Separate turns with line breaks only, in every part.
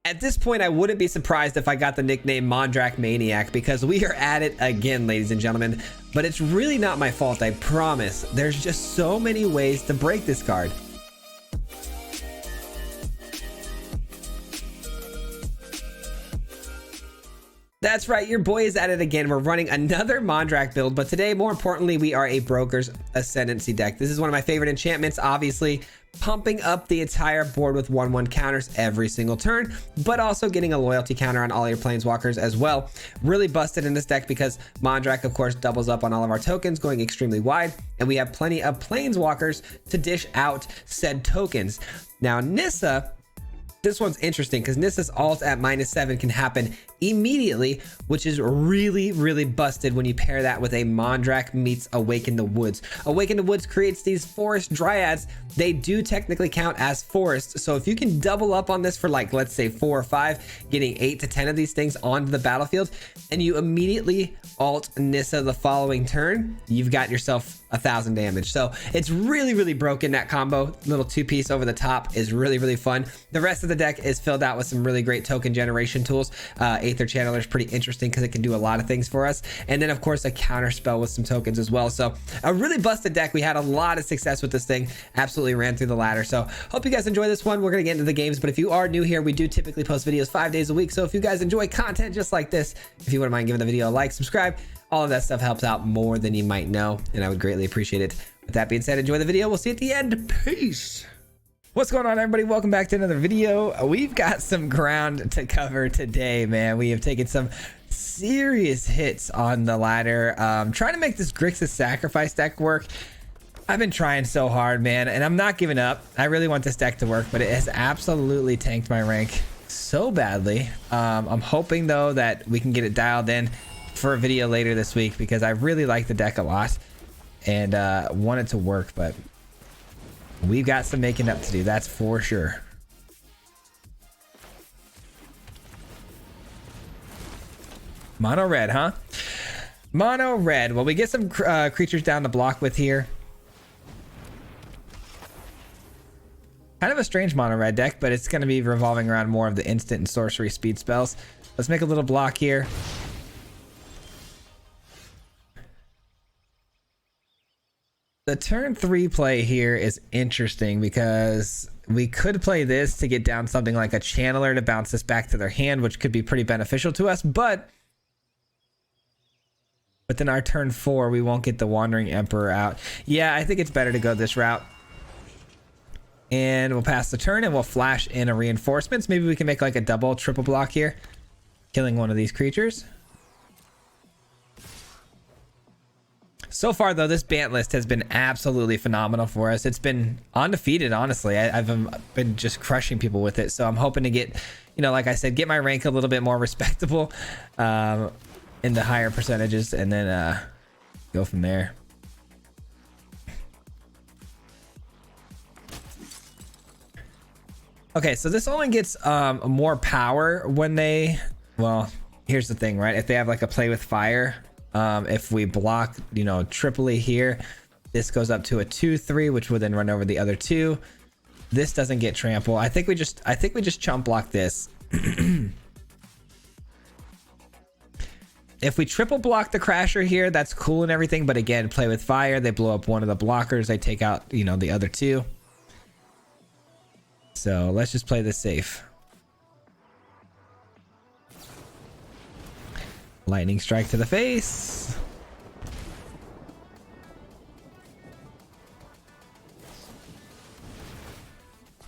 At this point, I wouldn't be surprised if I got the nickname Mondrak Maniac, because we are at it again, ladies and gentlemen. But it's really not my fault, I promise. There's just so many ways to break this card. That's right, your boy is at it again. We're running another Mondrak build, but today, more importantly, we are a Broker's Ascendancy deck. This is one of my favorite enchantments, obviously, pumping up the entire board with 1/1 counters every single turn, but also getting a loyalty counter on all your planeswalkers as well. Really busted in this deck because Mondrak, of course, doubles up on all of our tokens, going extremely wide, and we have plenty of planeswalkers to dish out said tokens. Now, Nissa, this one's interesting because Nissa's ult at -7 can happen immediately, which is really, really busted when you pair that with a Mondrak meets Awaken the Woods. Awaken the Woods creates these forest dryads. They do technically count as forests. So if you can double up on this for, like, let's say 4 or 5, getting 8 to 10 of these things onto the battlefield, and you immediately ult Nissa the following turn, you've got yourself 1,000 damage. So it's really, really broken. That combo, little 2-piece over the top, is really, really fun. The rest of the deck is filled out with some really great token generation tools. Aether Channeler is pretty interesting because it can do a lot of things for us. And then, of course, a counter spell with some tokens as well. So a really busted deck. We had a lot of success with this thing. Absolutely ran through the ladder. So hope you guys enjoy this one. We're going to get into the games. But if you are new here, we do typically post videos 5 days a week. So if you guys enjoy content just like this, if you wouldn't mind giving the video a like, subscribe, all of that stuff helps out more than you might know, and I would greatly appreciate it. With that being said, enjoy the video. We'll see you at the end. Peace. What's going on, everybody? Welcome back to another video. We've got some ground to cover today, man. We have taken some serious hits on the ladder. Trying to make this Grixis Sacrifice deck work. I've been trying so hard, man, and I'm not giving up. I really want this deck to work, but it has absolutely tanked my rank so badly. I'm hoping, though, that we can get it dialed in for a video later this week, because I really like the deck a lot and want it to work, but we've got some making up to do, that's for sure. Mono red, huh? Mono red. Well, we get some creatures down the block with here. Kind of a strange mono red deck, but it's going to be revolving around more of the instant and sorcery speed spells. Let's make a little block here. The turn 3 play here is interesting because we could play this to get down something like a Channeler to bounce this back to their hand, which could be pretty beneficial to us, but then our turn 4, we won't get the Wandering Emperor out. Yeah, I think it's better to go this route. And we'll pass the turn and we'll flash in a reinforcements. Maybe we can make like a double, triple block here, killing one of these creatures. So far, though, this Bant list has been absolutely phenomenal for us. It's been undefeated, honestly. I've been just crushing people with it. So I'm hoping to get, you know, like I said, get my rank a little bit more respectable in the higher percentages, and then go from there. Okay, so this only gets more power when they, well, here's the thing, right? If they have like a play with fire, if we block, you know, triply here, this goes up to a 2/3, which would then run over the other 2. This doesn't get trample. I think we just chump block this. If we triple block the Crasher here, that's cool and everything, but again, play with fire, they blow up one of the blockers, they take out, you know, the other 2. So let's just play this safe. Lightning strike to the face.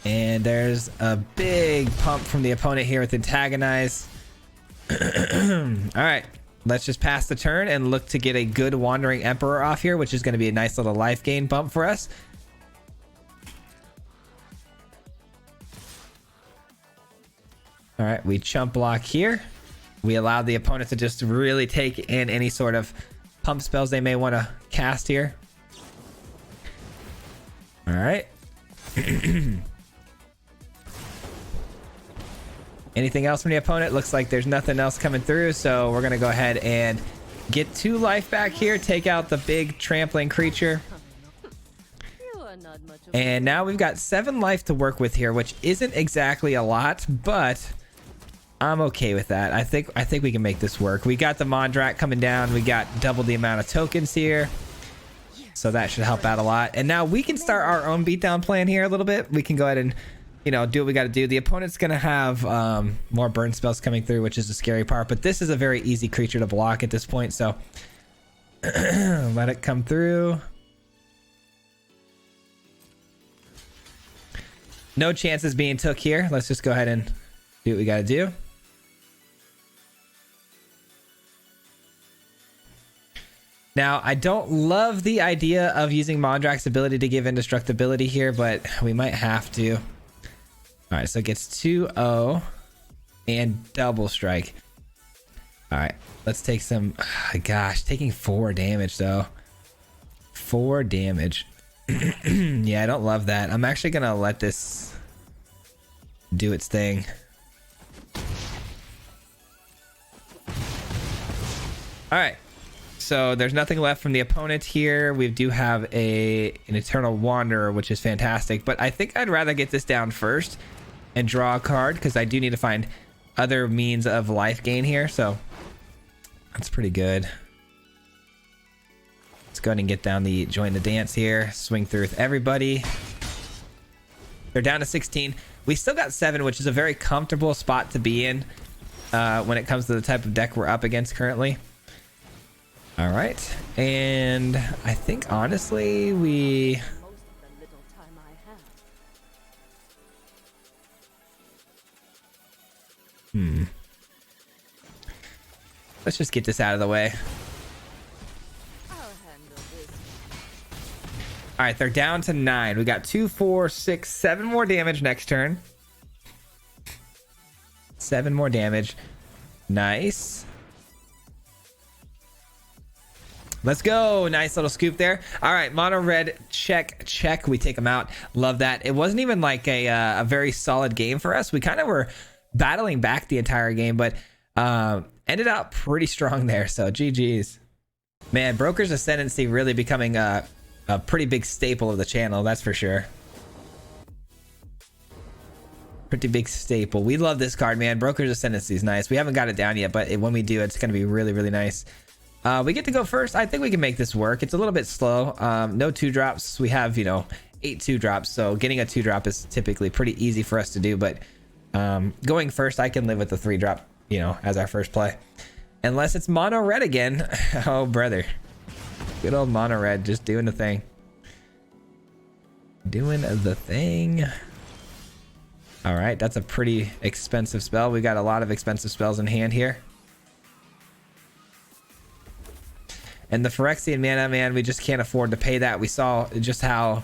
And there's a big pump from the opponent here with Antagonize. All right, let's just pass the turn and look to get a good Wandering Emperor off here, which is going to be a nice little life gain bump for us. All right, we chump block here. We allow the opponent to just really take in any sort of pump spells they may want to cast here. All right. Anything else from the opponent? Looks like there's nothing else coming through, so we're going to go ahead and get 2 life back here, take out the big trampling creature. And now we've got 7 life to work with here, which isn't exactly a lot, but I'm okay with that. I think we can make this work. We got the Mondrak coming down. We got double the amount of tokens here. So that should help out a lot. And now we can start our own beatdown plan here a little bit. We can go ahead and, you know, do what we got to do. The opponent's going to have more burn spells coming through, which is the scary part. But this is a very easy creature to block at this point. So let it come through. No chances being took here. Let's just go ahead and do what we got to do. Now, I don't love the idea of using Mondrak's ability to give indestructibility here, but we might have to. All right, so it gets 2-0 and double strike. All right, let's take some... gosh, taking 4 damage, though. 4 damage. Yeah, I don't love that. I'm actually going to let this do its thing. All right. So there's nothing left from the opponent here. We do have an Eternal Wanderer, which is fantastic. But I think I'd rather get this down first and draw a card, because I do need to find other means of life gain here. So that's pretty good. Let's go ahead and get down the join the dance here. Swing through with everybody. They're down to 16. We still got 7, which is a very comfortable spot to be in when it comes to the type of deck we're up against currently. All right, and I think honestly let's just get this out of the way. All right, they're down to 9. We got 2, 4, 6, 7 more damage next turn. 7 more damage. Nice. Let's go. Nice little scoop there. All right, mono red, check. We take them out. Love that. It wasn't even like a very solid game for us. We kind of were battling back the entire game, but ended up pretty strong there. So GG's. Man, Broker's Ascendancy really becoming a pretty big staple of the channel. That's for sure. Pretty big staple. We love this card, man. Broker's Ascendancy is nice. We haven't got it down yet, but when we do, it's going to be really, really nice. We get to go first. I think we can make this work. It's a little bit slow. No 2-drops. We have, 8 2-drops. So getting a 2-drop is typically pretty easy for us to do. But going first, I can live with the 3-drop, as our first play. Unless it's mono red again. Oh, brother. Good old mono red. Just doing the thing. Doing the thing. All right. That's a pretty expensive spell. We got a lot of expensive spells in hand here. And the Phyrexian mana, man, we just can't afford to pay that. We saw just how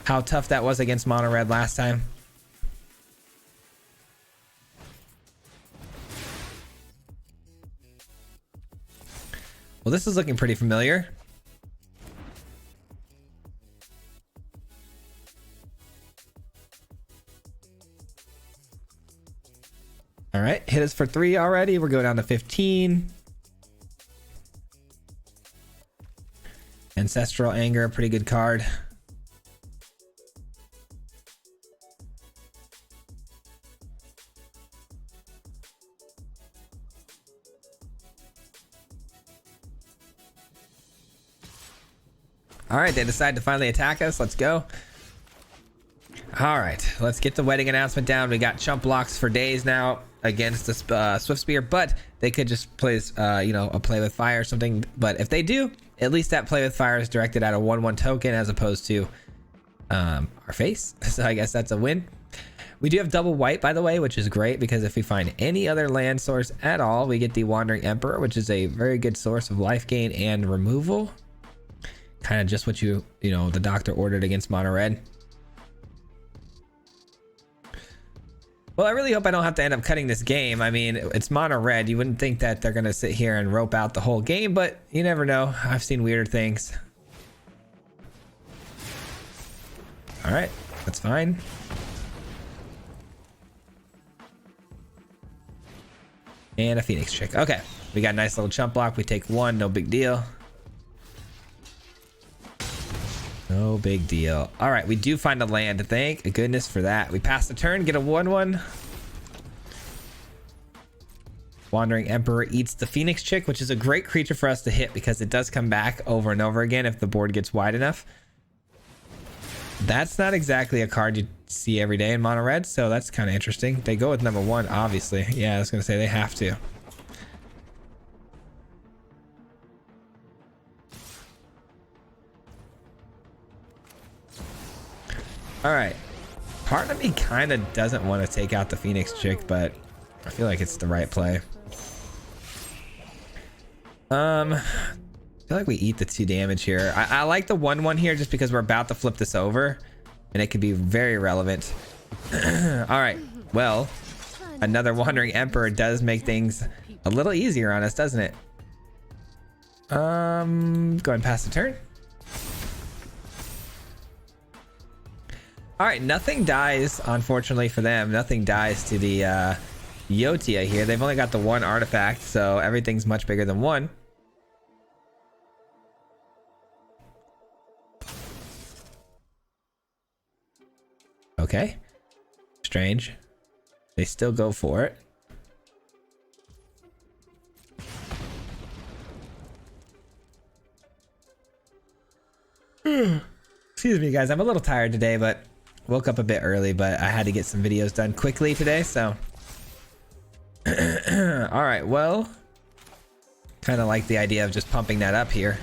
tough that was against mono red last time. Well, this is looking pretty familiar. All right, hit us for 3 already. We're going down to 15. Ancestral Anger, pretty good card. All right, they decide to finally attack us. Let's go. All right, let's get the wedding announcement down. We got chump blocks for days now against the Swift Spear, but they could just play, a play with fire or something. But if they do, at least that play with fire is directed at a 1/1 token as opposed to our face. So I guess that's a win. We do have double white, by the way, which is great because if we find any other land source at all, we get the Wandering Emperor, which is a very good source of life gain and removal. Kind of just what the doctor ordered against mono red. Well, I really hope I don't have to end up cutting this game. I mean, it's mono red. You wouldn't think that they're going to sit here and rope out the whole game, but you never know. I've seen weirder things. All right, that's fine. And a Phoenix trick. Okay, we got a nice little chump block. We take 1, no big deal. No big deal. All right, we do find a land. Thank goodness for that. We pass the turn, get a 1/1. Wandering Emperor eats the Phoenix Chick, which is a great creature for us to hit because it does come back over and over again if the board gets wide enough. That's not exactly a card you see every day in mono red, so that's kind of interesting. They go with number 1, obviously. Yeah, I was going to say they have to. All right. Part of me kind of doesn't want to take out the Phoenix Chick, but I feel like it's the right play. I feel like we eat the 2 damage here. I like the 1/1 here just because we're about to flip this over and it could be very relevant. All right, well, another Wandering Emperor does make things a little easier on us, doesn't it? Go ahead and pass the turn. All right, nothing dies, unfortunately for them. Nothing dies to the Yotia here. They've only got the 1 artifact, so everything's much bigger than 1. Okay. Strange. They still go for it. Excuse me, guys. I'm a little tired today, but woke up a bit early, but I had to get some videos done quickly today, so. All right, well, kind of like the idea of just pumping that up here.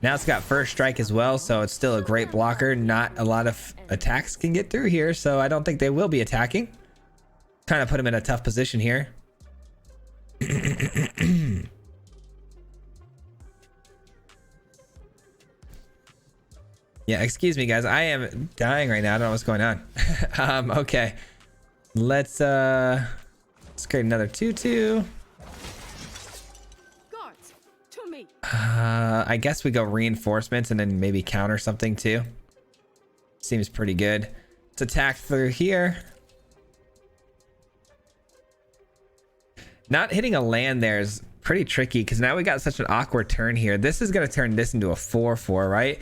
Now it's got first strike as well, so it's still a great blocker. Not a lot of attacks can get through here, so I don't think they will be attacking. Kind of put them in a tough position here. Yeah, excuse me, guys. I am dying right now. I don't know what's going on. Okay. Let's create another 2/2. I guess we go reinforcements and then maybe counter something too. Seems pretty good. Let's attack through here. Not hitting a land there is pretty tricky because now we got such an awkward turn here. This is going to turn this into a 4/4, right?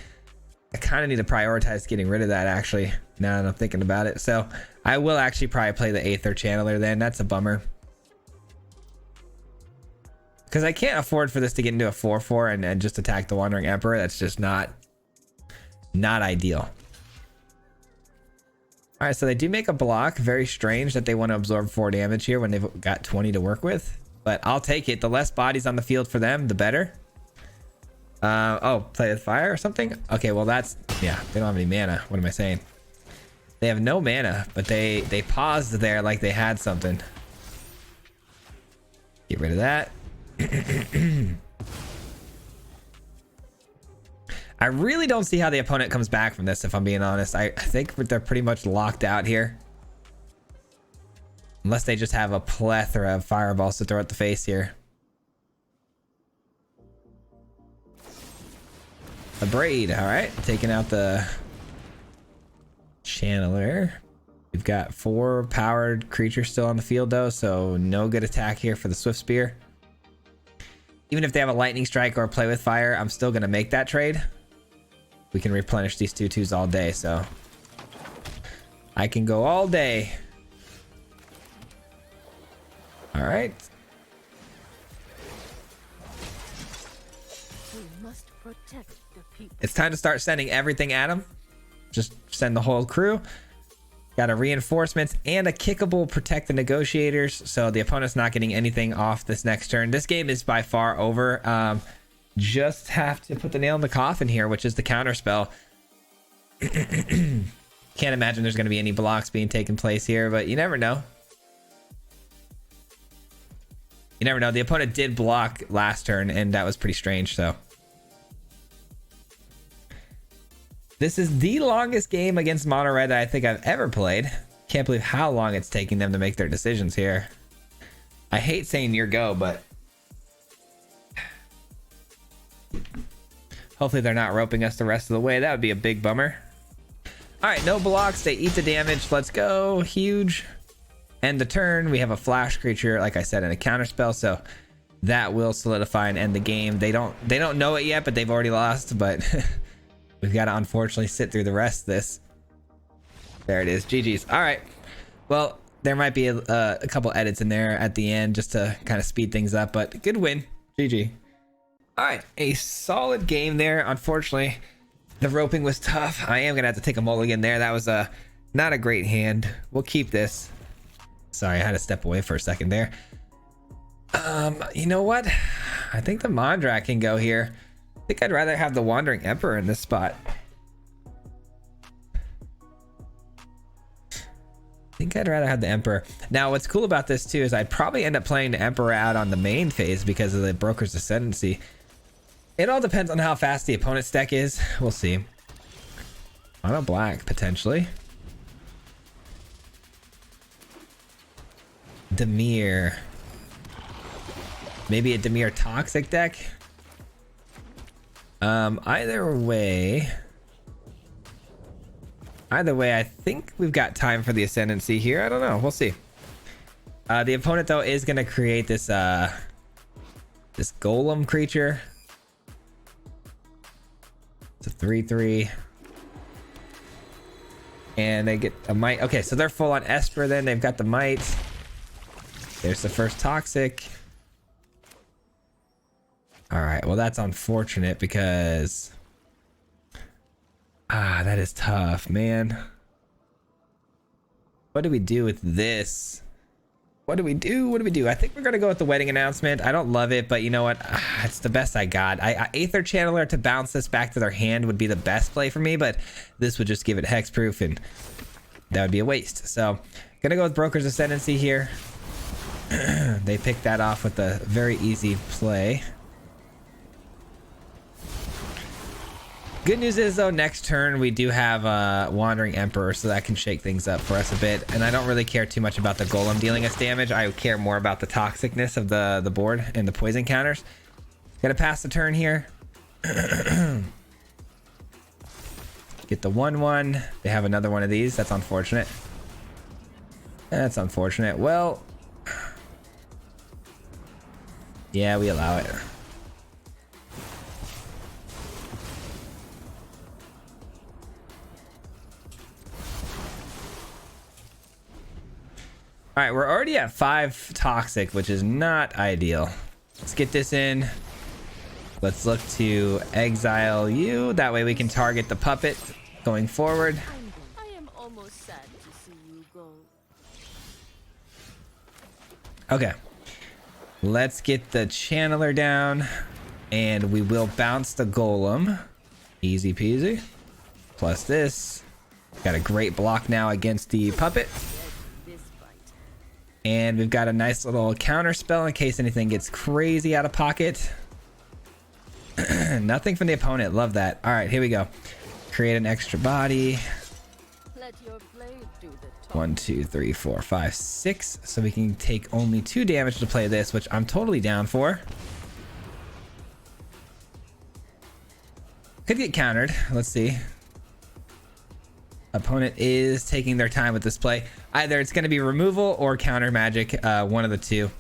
I kind of need to prioritize getting rid of that, actually, now that I'm thinking about it. So I will actually probably play the Aether Channeler then. That's a bummer. Because I can't afford for this to get into a 4/4 and just attack the Wandering Emperor. That's just not ideal. All right, so they do make a block. Very strange that they want to absorb 4 damage here when they've got 20 to work with. But I'll take it. The less bodies on the field for them, the better. Oh, play with fire or something? Okay, well that's, yeah, they don't have any mana. What am I saying? They have no mana, but they paused there like they had something. Get rid of that. I really don't see how the opponent comes back from this, if I'm being honest. I think they're pretty much locked out here. Unless they just have a plethora of fireballs to throw at the face here. A braid, all right. Taking out the channeler. We've got 4 powered creatures still on the field though, so no good attack here for the Swift Spear. Even if they have a lightning strike or a play with fire, I'm still gonna make that trade. We can replenish these 2/2s all day, so I can go all day. All right.
We must protect the people.
It's time to start sending everything at them. Just send the whole crew. Got a reinforcements and a kickable protect the negotiators, so the opponent's not getting anything off this next turn. This game is by far over. Just have to put the nail in the coffin here, which is the counter spell. Can't imagine there's going to be any blocks being taken place here, but you never know. You never know. The opponent did block last turn, and that was pretty strange, so. This is the longest game against Mono Red that I think I've ever played. Can't believe how long it's taking them to make their decisions here. I hate saying your go, but hopefully they're not roping us the rest of the way. That would be a big bummer. All right, no blocks. They eat the damage. Let's go. Huge. End the turn. We have a flash creature, like I said, and a counter spell, so that will solidify and end the game. They don't know it yet, but they've already lost, but we've got to unfortunately sit through the rest of this. There it is. GG's. All right. Well, There might be a couple edits in there at the end just to kind of speed things up, but good win. GG. All right, a solid game there. Unfortunately, the roping was tough. I am gonna have to take a mulligan there. That was not a great hand. We'll keep this. Sorry, I had to step away for a second there. You know what? I think the Mondrak can go here. I think I'd rather have the Wandering Emperor in this spot. I think I'd rather have the Emperor. Now, what's cool about this too is I'd probably end up playing the Emperor out on the main phase because of the Broker's Ascendancy. It all depends on how fast the opponent's deck is. We'll see. Mono black, potentially. Dimir. Maybe a Dimir Toxic deck. Either way, I think we've got time for the Ascendancy here. I don't know. We'll see. The opponent though is gonna create this this Golem creature. It's a 3/3, and they get a Might. Okay, so they're full on Esper. Then they've got the Might. There's the first Toxic. All right, well that's unfortunate because that is tough, man. What do we do with this? What do we do? I think we're gonna go with the Wedding Announcement. I don't love it, but you know what? It's the best I got. Aether Channeler to bounce this back to their hand would be the best play for me, but this would just give it hexproof, and that would be a waste. So gonna go with Broker's Ascendancy here. They picked that off with a very easy play. Good news is though, next turn we do have Wandering Emperor, so that can shake things up for us a bit. And I don't really care too much about the Golem dealing us damage. I care more about the toxicness of the board and the poison counters. Gotta pass the turn here. Get the 1/1. They have another one of these. That's unfortunate. That's unfortunate. Well, yeah, we allow it. All right, we're already at 5 toxic, which is not ideal. Let's get this in. Let's look to exile you. That way we can target the puppet going forward.
I am almost sad to see you go.
Okay. Let's get the channeler down, and we will bounce the golem. Easy peasy. Plus this. Got a great block now against the puppet. And we've got a nice little counter spell in case anything gets crazy out of pocket. Nothing from the opponent. Love that. All right, here we go. Create an extra body.
Let your blade do the talk.
1, 2, 3, 4, 5, 6. So we can take only 2 damage to play this, which I'm totally down for. Could get countered. Let's see. Opponent is taking their time with this play. Either it's going to be removal or counter magic, one of the two.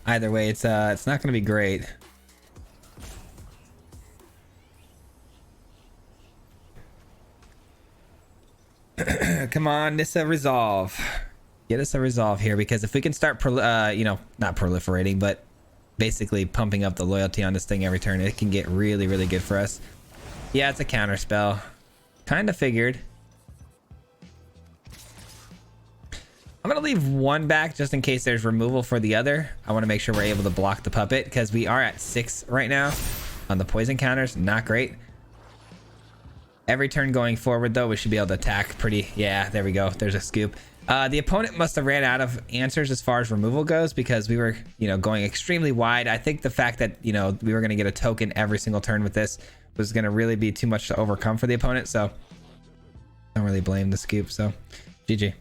Either way, it's not going to be great. Come on, Nissa, resolve. Get us a resolve here, because if we can start, you know, not proliferating, but basically pumping up the loyalty on this thing every turn, it can get really, really good for us. Yeah, it's a counter spell. Kind of figured. I'm going to leave one back just in case there's removal for the other. I want to make sure we're able to block the puppet, because we are at 6 right now on the poison counters. Not great. Every turn going forward, though, we should be able to attack pretty... Yeah, there we go. There's a scoop. The opponent must have ran out of answers as far as removal goes, because we were, you know, going extremely wide. I think the fact that, you know, we were going to get a token every single turn with this was going to really be too much to overcome for the opponent. So, don't really blame the scoop. So, GG.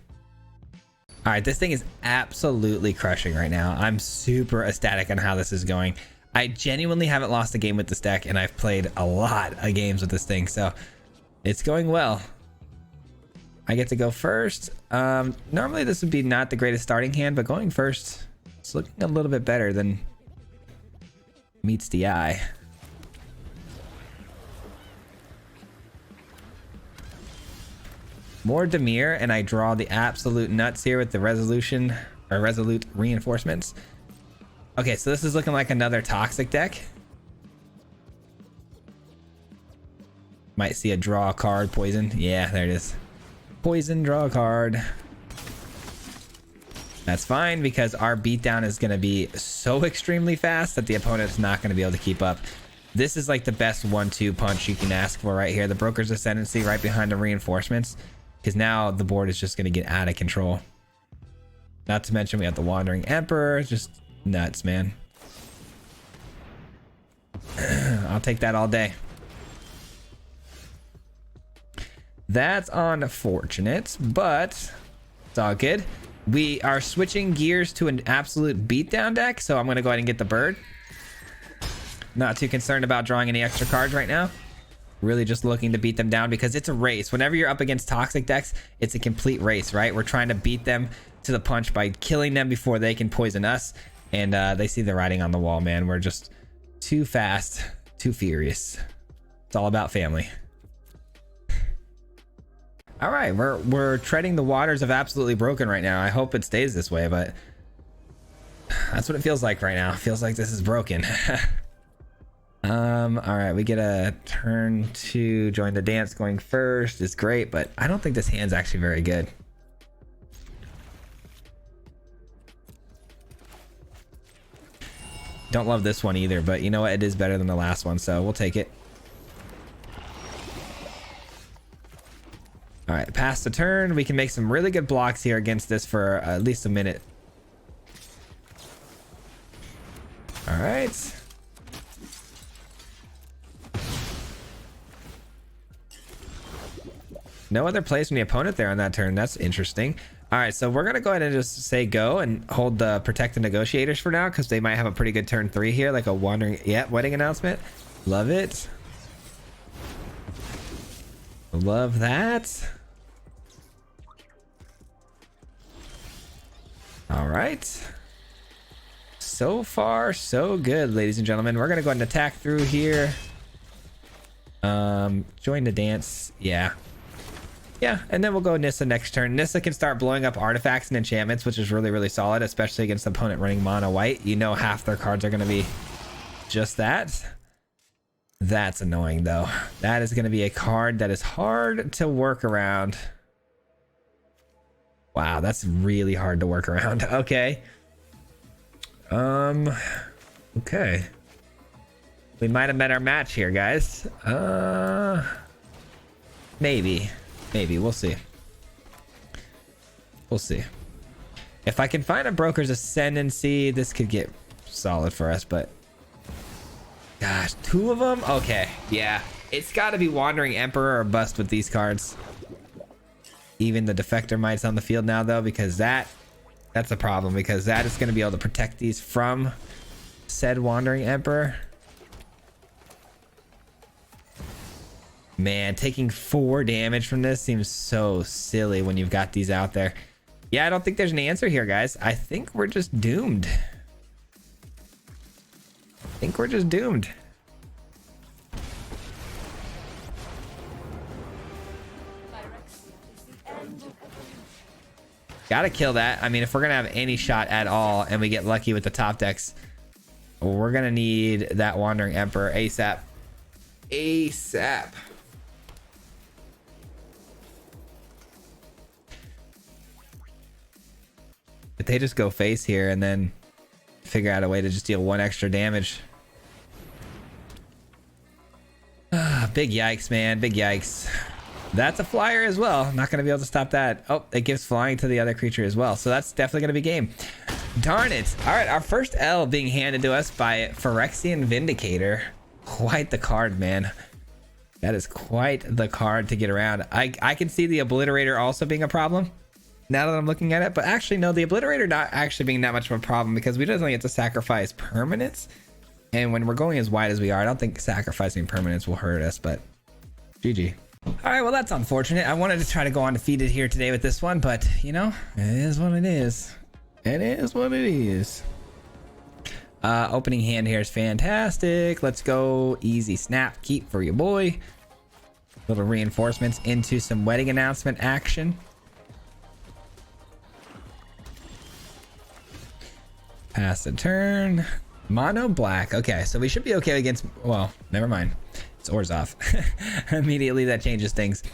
All right, this thing is absolutely crushing right now. I'm super ecstatic on how this is going. I genuinely haven't lost a game with this deck, and I've played a lot of games with this thing, so it's going well. I get to go first. Normally this would be not the greatest starting hand, but going first, it's looking a little bit better than meets the eye. more Demir, and I draw the absolute nuts here with the resolution or resolute reinforcements. Okay, so this is looking like another toxic deck. Might see a draw card, poison. Yeah, there it is. Poison, draw a card. That's fine because our beatdown is going to be so extremely fast that the opponent's not going to be able to keep up. This is like the best 1-2 punch you can ask for right here. The Broker's Ascendancy right behind the reinforcements, because now the board is just going to get out of control. Not to mention we have the Wandering Emperor. Just nuts, man. I'll take that all day. That's unfortunate, but it's all good. We are switching gears to an absolute beatdown deck, so I'm going to go ahead and get the bird. Not too concerned about drawing any extra cards right now. Really just looking to beat them down because it's a race. Whenever you're up against toxic decks, it's a complete race, right? We're trying to beat them to the punch by killing them before they can poison us. And they see the writing on the wall, man. We're just too fast, too furious. It's all about family. All right, we're treading the waters of absolutely broken right now. I hope it stays this way, but that's what it feels like right now. It feels like this is broken. All right, we get a turn to join the dance going first. It's great, but I don't think this hand's actually very good. Don't love this one either, but you know what? It is better than the last one, so we'll take it. All right, pass the turn. We can make some really good blocks here against this for at least a minute. All right. No other place from the opponent there on that turn. That's interesting. All right, so we're going to go ahead and just say go and hold the Protect the Negotiators for now because they might have a pretty good turn 3 here, like a wandering... Yep, wedding announcement. Love it. Love that. All right. So far, so good, ladies and gentlemen. We're going to go ahead and attack through here. Join the dance. Yeah. Yeah, and then we'll go Nissa next turn. Nissa can start blowing up artifacts and enchantments, which is really, really solid, especially against the opponent running mono white. You know half their cards are going to be just that. That's annoying, though. That is going to be a card that is hard to work around. Wow, that's really hard to work around. Okay. Okay. We might have met our match here, guys. Maybe. Maybe. We'll see. We'll see. If I can find a Broker's Ascendancy, this could get solid for us, but... Gosh, 2 of them? Okay, yeah. It's got to be Wandering Emperor or bust with these cards. Even the Defector Might's on the field now, though, because that's a problem, because that is going to be able to protect these from said Wandering Emperor. Man, taking 4 damage from this seems so silly when you've got these out there. Yeah, I don't think there's an answer here, guys. I think we're just doomed. I think we're just doomed. Gotta kill that. I mean, if we're gonna have any shot at all and we get lucky with the top decks, we're gonna need that Wandering Emperor ASAP. ASAP. If they just go face here and then figure out a way to just deal 1 extra damage. Big yikes, man. Big yikes. That's a flyer as well. Not going to be able to stop that. Oh, it gives flying to the other creature as well. So that's definitely going to be game. Darn it. All right, our first L being handed to us by Phyrexian Vindicator. Quite the card, man. That is quite the card to get around. I can see the Obliterator also being a problem now that I'm looking at it, but actually no, the Obliterator not actually being that much of a problem because we don't get to sacrifice permanents, and when we're going as wide as we are, I don't think sacrificing permanents will hurt us, but GG. All right, well, that's unfortunate. I wanted to try to go undefeated here today with this one, but you know, it is what it is. It is what it is. Opening hand here is fantastic. Let's go easy snap keep for your boy. Little reinforcements into some wedding announcement action. Pass the turn. Mono black. Okay, so we should be okay against... Well, never mind. It's Orzhov. Immediately that changes things.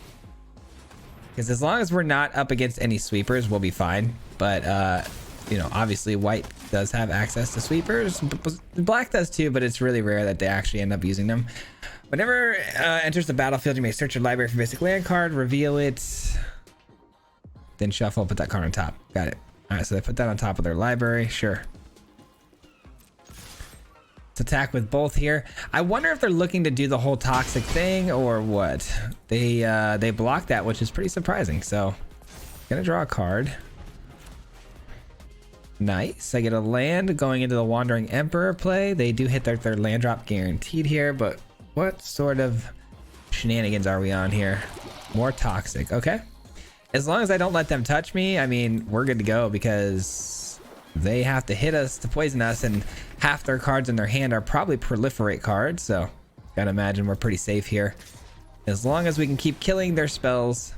Because as long as we're not up against any sweepers, we'll be fine. But, you know, obviously white does have access to sweepers. Black does too, but it's really rare that they actually end up using them. Whenever enters the battlefield, you may search your library for basic land card, reveal it, then shuffle, put that card on top. Got it. All right, so they put that on top of their library. Sure. Let's attack with both here. I wonder if they're looking to do the whole toxic thing or what. They blocked that, which is pretty surprising. So, gonna draw a card. Nice. I get a land going into the Wandering Emperor play. They do hit their third land drop guaranteed here, but what sort of shenanigans are we on here? More toxic. Okay. As long as I don't let them touch me, I mean, we're good to go because they have to hit us to poison us, and half their cards in their hand are probably proliferate cards. So gotta imagine we're pretty safe here. As long as we can keep killing their spells.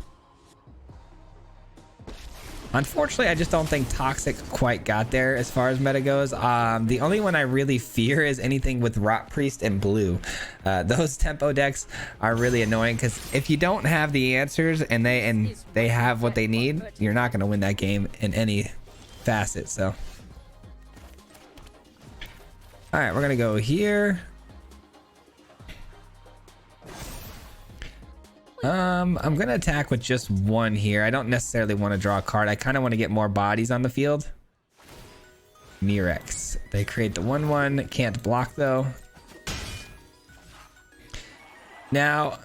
Unfortunately, I just don't think Toxic quite got there as far as meta goes. The only one I really fear is anything with Rot Priest and blue. Those tempo decks are really annoying because if you don't have the answers and they have what they need, you're not going to win that game in any facet. So, all right, we're going to go here. I'm gonna attack with just one here. I don't necessarily want to draw a card. I kind of want to get more bodies on the field. Mirex. They create the 1/1. Can't block though. Now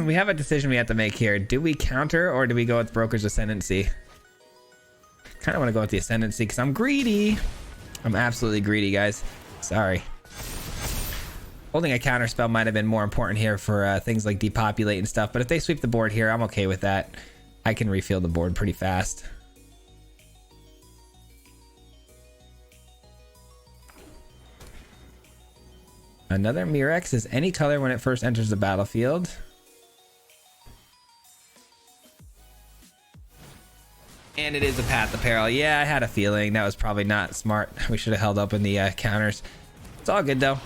we have a decision we have to make here. Do we counter or do we go with Broker's Ascendancy? Kind of want to go with the Ascendancy because I'm greedy. I'm absolutely greedy, guys. Sorry. Holding a counter spell might have been more important here for things like depopulate and stuff, but if they sweep the board here, I'm okay with that. I can refill the board pretty fast. Another Mirex is any color when it first enters the battlefield. And it is a Path of Peril. Yeah, I had a feeling that was probably not smart. We should have held up in the counters. It's all good though.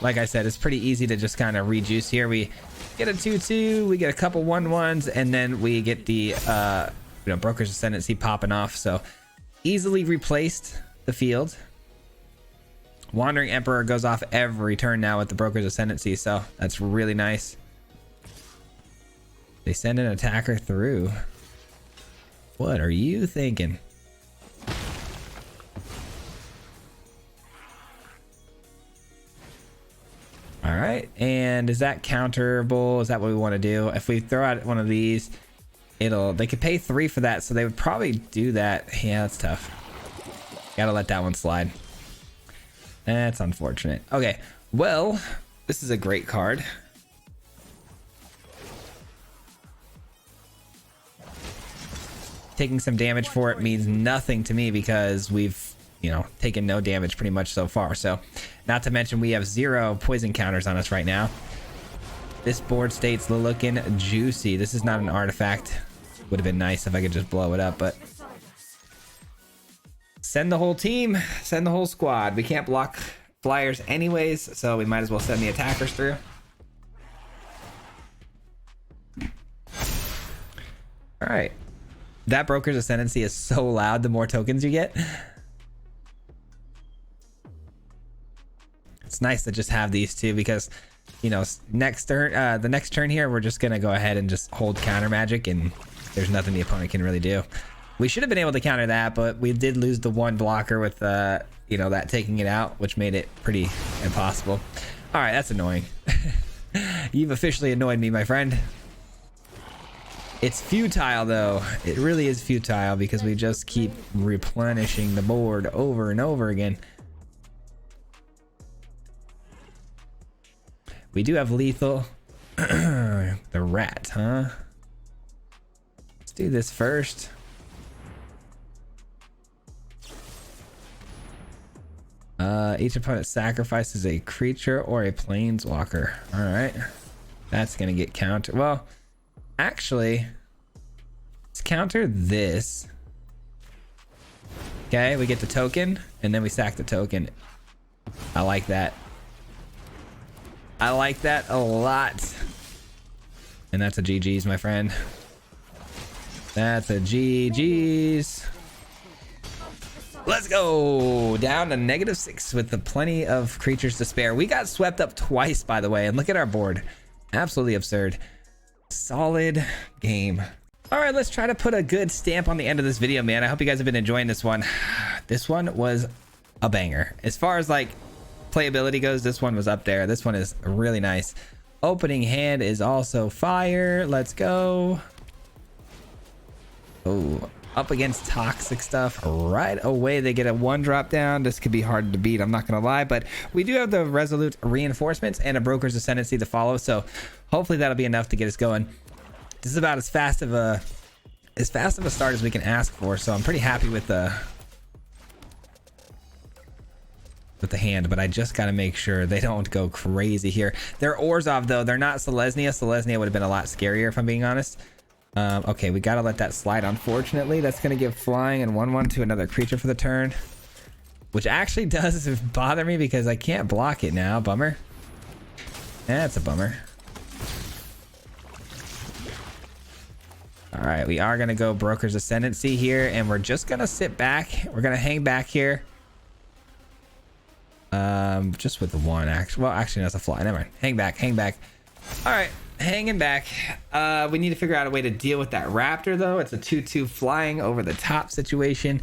Like I said, it's pretty easy to just kind of rejuice here. We get a 2/2, we get a couple 1/1s, and then we get the Broker's Ascendancy popping off. So easily replaced the field. Wandering Emperor goes off every turn now with the Broker's Ascendancy, so that's really nice. They send an attacker through. What are you thinking? All right, and is that counterable? Is that what we want to do? If we throw out one of these, they could pay 3 for that, so they would probably do that. Yeah, that's tough. Gotta let that one slide. That's unfortunate. Okay, well, this is a great card. Taking some damage for it means nothing to me because we've taken no damage pretty much so far. So, not to mention we have 0 poison counters on us right now. This board state's looking juicy. This is not an artifact. Would have been nice if I could just blow it up, but send the whole team, send the whole squad. We can't block flyers anyways, so we might as well send the attackers through. All right. That Broker's Ascendancy is so loud the more tokens you get. It's nice to just have these two because, next turn, the next turn here, we're just going to go ahead and just hold counter magic and there's nothing the opponent can really do. We should have been able to counter that, but we did lose the one blocker with, that taking it out, which made it pretty impossible. All right, that's annoying. You've officially annoyed me, my friend. It's futile, though. It really is futile because we just keep replenishing the board over and over again. We do have lethal. The rat, huh? Let's do this first. Each opponent sacrifices a creature or a planeswalker. All right. That's gonna get counter. Well, actually, let's counter this. Okay, we get the token, and then we sack the token. I like that. I like that a lot. And that's a GG's, my friend. That's a GG's. Let's go down to -6 with the plenty of creatures to spare. We got swept up twice, by the way, and look at our board. Absolutely absurd. Solid game. All right, let's try to put a good stamp on the end of this video, man. I hope you guys have been enjoying this one. This one was a banger. As far as like playability goes, this one was up there. This one is really nice. Opening hand is also fire. Let's go. Oh, up against toxic stuff right away. They get a 1 drop down. This could be hard to beat, I'm not gonna lie, but we do have the resolute reinforcements and a broker's ascendancy to follow, so hopefully that'll be enough to get us going. This is about as fast of a start as we can ask for, so I'm pretty happy with the hand, but I just got to make sure they don't go crazy here. They're Orzhov though, they're not Selesnya. Selesnya would have been a lot scarier if I'm being honest. Okay, we gotta let that slide. Unfortunately, that's gonna give flying and 1/1 to another creature for the turn, which actually does bother me because I can't block it now. Bummer. That's a bummer. All right, we are gonna go Broker's Ascendancy here, and we're just gonna sit back. We're gonna hang back here. Just with the 1 actually. Well, actually, that's a fly. Never mind. Hang back. Hang back. All right. Hanging back. We need to figure out a way to deal with that raptor though. It's a 2/2 flying over the top situation.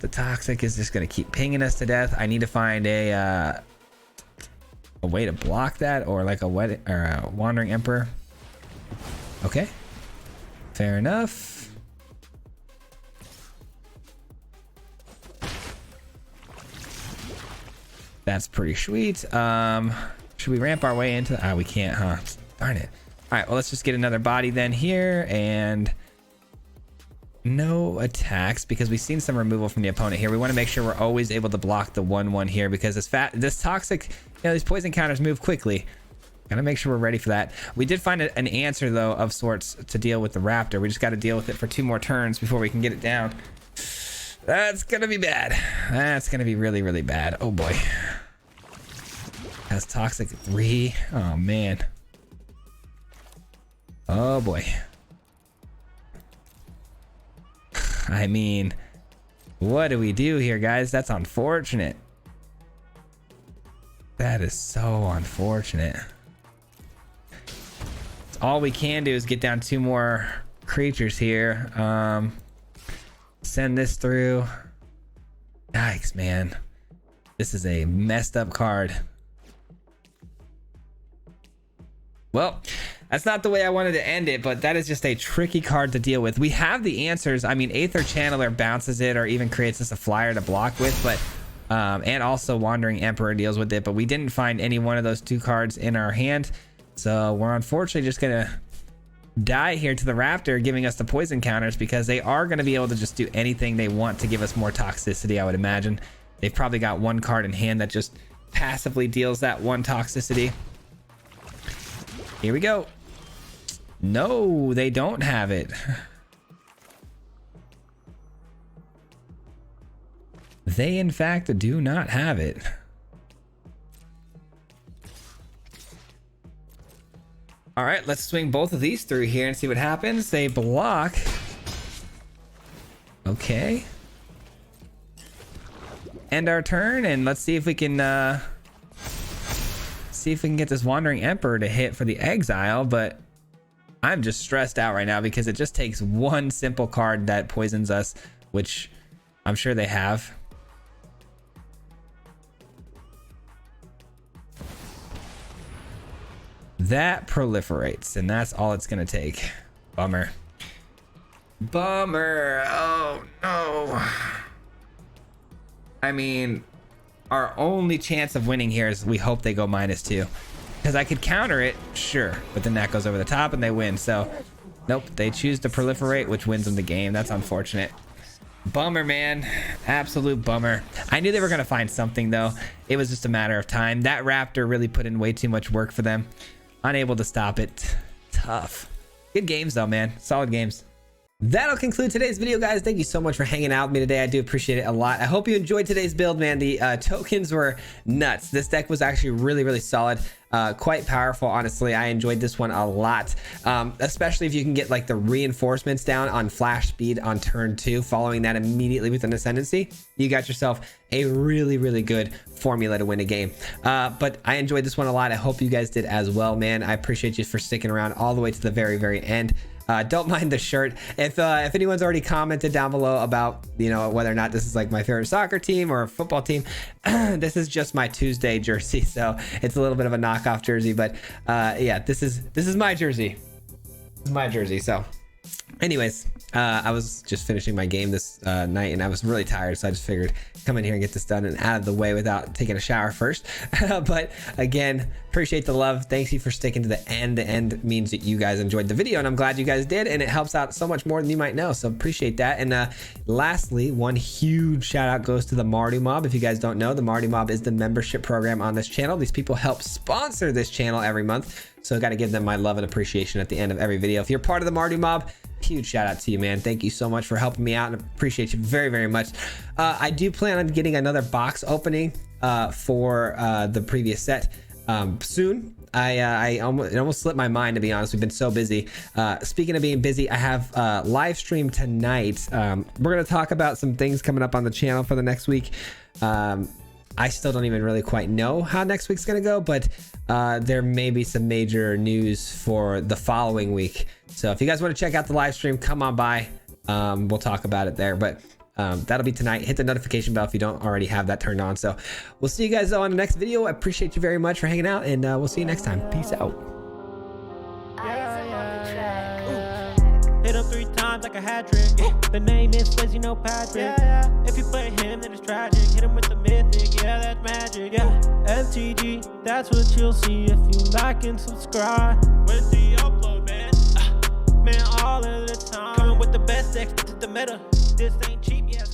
The toxic is just gonna keep pinging us to death. I need to find a way to block that, or like a wandering emperor. Okay, fair enough. That's pretty sweet. Should we ramp our way into we can't, huh? Darn it. All right, well, let's just get another body then here, and no attacks because we've seen some removal from the opponent here. We want to make sure we're always able to block the 1/1 here because this toxic, these poison counters move quickly. Gotta make sure we're ready for that. We did find an answer though of sorts to deal with the raptor. We just got to deal with it for 2 more turns before we can get it down. That's gonna be bad. That's gonna be really, really bad. Oh boy. Has toxic 3. Oh man. Oh boy. I mean, what do we do here, guys? That's unfortunate. That is so unfortunate. All we can do is get down 2 more creatures here. Send this through. Yikes, man. This is a messed up card. Well, that's not the way I wanted to end it, but that is just a tricky card to deal with. We have the answers. I mean, Aether Channeler bounces it or even creates us a flyer to block with, but and also Wandering Emperor deals with it, but we didn't find any one of those 2 cards in our hand. So we're unfortunately just gonna die here to the raptor, giving us the poison counters because they are going to be able to just do anything they want to give us more toxicity, I would imagine. They've probably got 1 card in hand that just passively deals that 1 toxicity. Here we go. No, they don't have it. They, in fact, do not have it. All right, let's swing both of these through here and see what happens. They block. Okay. End our turn, and let's see if we can get this Wandering Emperor to hit for the exile, but I'm just stressed out right now because it just takes 1 simple card that poisons us, which I'm sure they have. That proliferates, and that's all it's gonna take. Bummer. Bummer. Oh no. I mean, our only chance of winning here is we hope they go -2. Because I could counter it, sure, but then that goes over the top and they win. So, nope, they choose to proliferate, which wins them the game. That's unfortunate. Bummer, man. Absolute bummer. I knew they were going to find something, though. It was just a matter of time. That raptor really put in way too much work for them. unable to stop it. Tough. Good games though, man. Solid games. That'll conclude today's video, guys. Thank you so much for hanging out with me today. I do appreciate it a lot. I hope you enjoyed today's build, man. The tokens were nuts. This deck was actually really, really solid. Quite powerful, honestly. I enjoyed this one a lot, especially if you can get like the reinforcements down on flash speed on turn 2, following that immediately with an ascendancy. You got yourself a really, really good formula to win a game. But I enjoyed this one a lot. I hope you guys did as well, man. I appreciate you for sticking around all the way to the very, very end. Don't mind the shirt. If anyone's already commented down below about, you know, whether or not this is like my favorite soccer team or football team, this is just my Tuesday jersey, so it's a little bit of a knockoff jersey. But yeah, this is my jersey. This is my jersey. So, anyways, I was just finishing my game this night, and I was really tired, so I just figured come in here and get this done and out of the way without taking a shower first. But again, appreciate the love. Thank you for sticking to the end. The end means that you guys enjoyed the video, and I'm glad you guys did, and it helps out so much more than you might know, so appreciate that. And lastly, one huge shout out goes to the Mardu Mob. If you guys don't know, the Mardu Mob is the membership program on this channel. These people help sponsor this channel every month, so got to give them my love and appreciation at the end of every video. If you're part of the Mardu Mob, huge shout out to you, man. Thank you so much for helping me out, and appreciate you very, very much. I do plan on getting another box opening for the previous set soon. It almost slipped my mind, to be honest. We've been so busy. Speaking of being busy, I have live stream tonight. We're going to talk about some things coming up on the channel for the next week. I still don't even really quite know how next week's going to go, but there may be some major news for the following week. So if you guys want to check out the live stream, come on by. We'll talk about it there, but that'll be tonight. Hit the notification bell if you don't already have that turned on. So we'll see you guys on the next video. I appreciate you very much for hanging out, and we'll see you next time. Peace out.
Hit him 3 times like a hat trick. The name is Swayze, no Patrick. If you play him, then it's tragic. Hit him with the mythic, yeah, that's magic. Yeah, MTG, that's what you'll see if you like and subscribe. Where's the upload, man? Man, all of the time. Coming with the best decks, this is the meta. This ain't cheap, yeah.